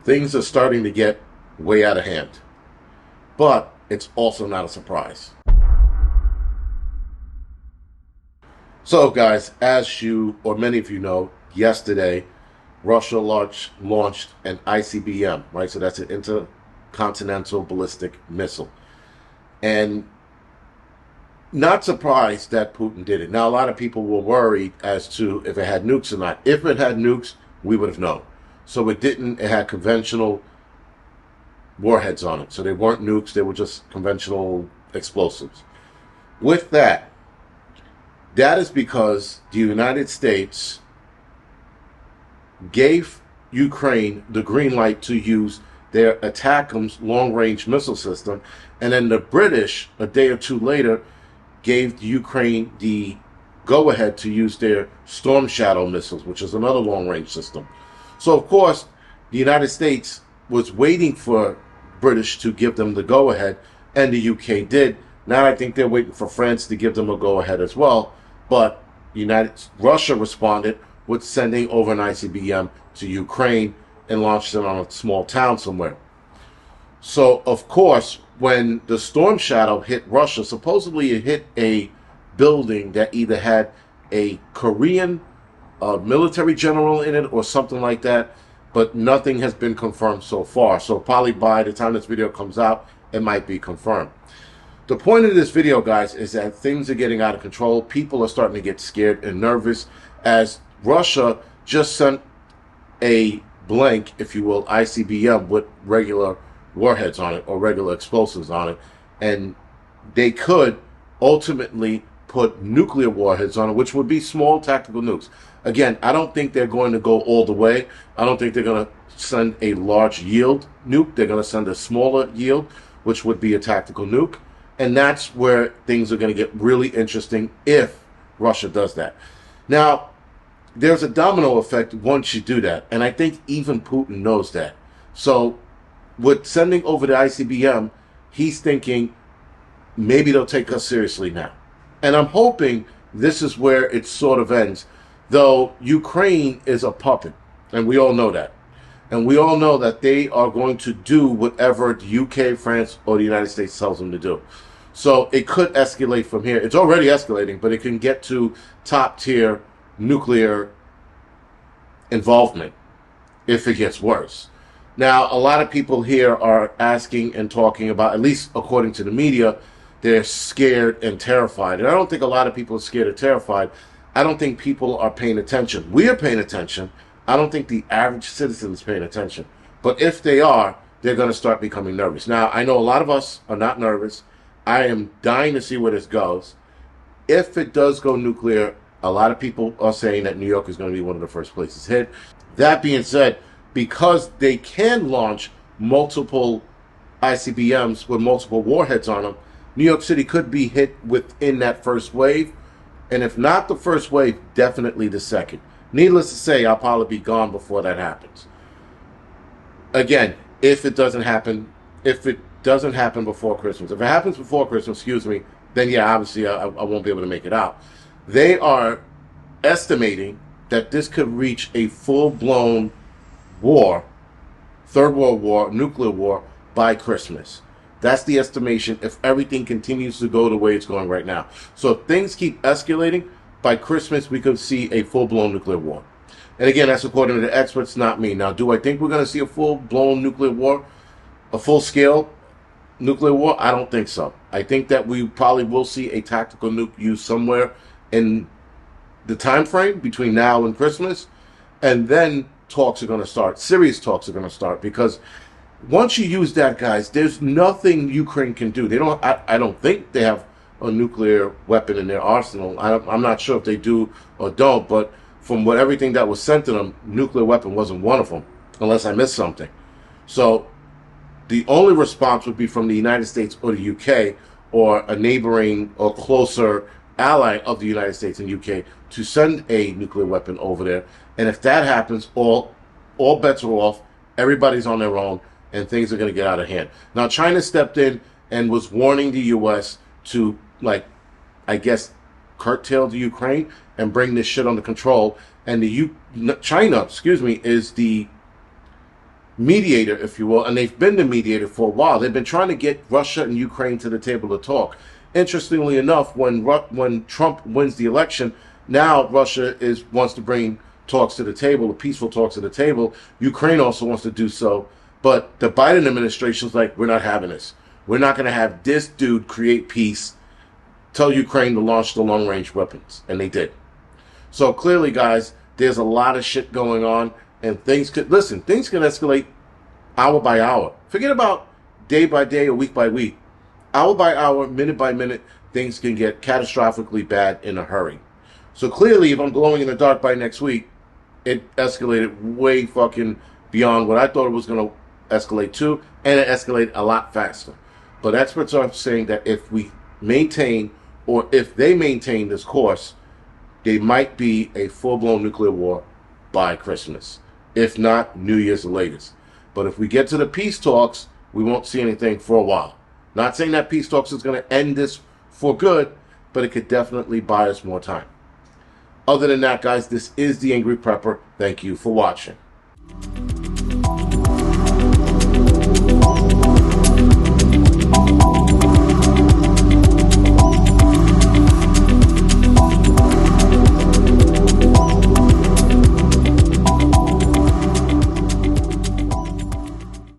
things are starting to get way out of hand. But it's also not a surprise. So, guys, as you, or many of you know, yesterday, Russia launched an ICBM, right? So that's an intercontinental ballistic missile. And not surprised that Putin did it. Now, a lot of people were worried as to if it had nukes or not. If it had nukes, we would have known. So it didn't. It had conventional warheads on it. So they weren't nukes. They were just conventional explosives. With that, that is because the United States gave Ukraine the green light to use their ATACMS long-range missile system. And then the British, a day or two later, gave Ukraine the go-ahead to use their Storm Shadow missiles, which is another long-range system. So, of course, the United States was waiting for British to give them the go-ahead, and the UK did. Now I think they're waiting for France to give them a go-ahead as well. But Russia responded with sending over an ICBM to Ukraine and launched it on a small town somewhere. So, of course, when the Storm Shadow hit Russia, supposedly it hit a building that either had a Korean military general in it or something like that, but nothing has been confirmed so far. So probably by the time this video comes out, it might be confirmed. The point of this video, guys, is that things are getting out of control. People are starting to get scared and nervous as Russia just sent a blank, if you will, ICBM with regular warheads on it or regular explosives on it, and they could ultimately put nuclear warheads on it, which would be small tactical nukes. Again, I don't think they're going to go all the way. I don't think they're going to send a large yield nuke. They're going to send a smaller yield, which would be a tactical nuke, and that's where things are going to get really interesting if Russia does that. Now, there's a domino effect once you do that, and I think even Putin knows that. So with sending over the ICBM, he's thinking maybe they'll take us seriously now. And I'm hoping this is where it sort of ends, though Ukraine is a puppet, and we all know that. And we all know that they are going to do whatever the UK, France, or the United States tells them to do. So it could escalate from here. It's already escalating, but it can get to top-tier nuclear involvement if it gets worse. Now, a lot of people here are asking and talking about, at least according to the media, they're scared and terrified. And I don't think a lot of people are scared or terrified. I don't think people are paying attention. We are paying attention. I don't think the average citizen is paying attention. But if they are, they're going to start becoming nervous. Now, I know a lot of us are not nervous. I am dying to see where this goes. If it does go nuclear, a lot of people are saying that New York is going to be one of the first places hit. That being said, because they can launch multiple ICBMs with multiple warheads on them, New York City could be hit within that first wave. And if not the first wave, definitely the second. Needless to say, I'll probably be gone before that happens. Again, if it doesn't happen before Christmas. If it happens before Christmas, then yeah, obviously I won't be able to make it out. They are estimating that this could reach a full-blown war, Third World War, nuclear war, by Christmas. That's the estimation if everything continues to go the way it's going right now. So if things keep escalating, by Christmas we could see a full-blown nuclear war. And again, that's according to the experts, not me. Now, do I think we're going to see a full-blown nuclear war, a full-scale nuclear war? I don't think so. I think that we probably will see a tactical nuke used somewhere in the time frame between now and Christmas, and then talks are going to start. Serious talks are going to start, because once you use that, guys, there's nothing Ukraine can do. They don't. I don't think they have a nuclear weapon in their arsenal. I'm not sure if they do or don't, but from everything that was sent to them, nuclear weapon wasn't one of them, unless I missed something. So the only response would be from the United States or the UK or a neighboring or closer ally of the United States and UK to send a nuclear weapon over there. And if that happens, all bets are off. Everybody's on their own, and things are going to get out of hand. Now, China stepped in and was warning the U.S. to, I guess, curtail the Ukraine and bring this shit under control. And China, is the mediator, if you will, and they've been the mediator for a while. They've been trying to get Russia and Ukraine to the table to talk. Interestingly enough, when Trump wins the election, now Russia wants to bring talks to the table, the peaceful talks to the table. Ukraine also wants to do so, but the Biden administration's like, we're not having this. We're not going to have this dude create peace, tell Ukraine to launch the long-range weapons, and they did. So clearly, guys, there's a lot of shit going on, and things can escalate hour by hour. Forget about day by day or week by week. Hour by hour, minute by minute, things can get catastrophically bad in a hurry. So clearly, if I'm glowing in the dark by next week, it escalated way fucking beyond what I thought it was going to escalate to, and it escalated a lot faster. But experts are saying that if we maintain, or if they maintain this course, there might be a full-blown nuclear war by Christmas, if not New Year's the latest. But if we get to the peace talks, we won't see anything for a while. Not saying that peace talks is going to end this for good, but it could definitely buy us more time. Other than that, guys, this is The Angry Prepper. Thank you for watching.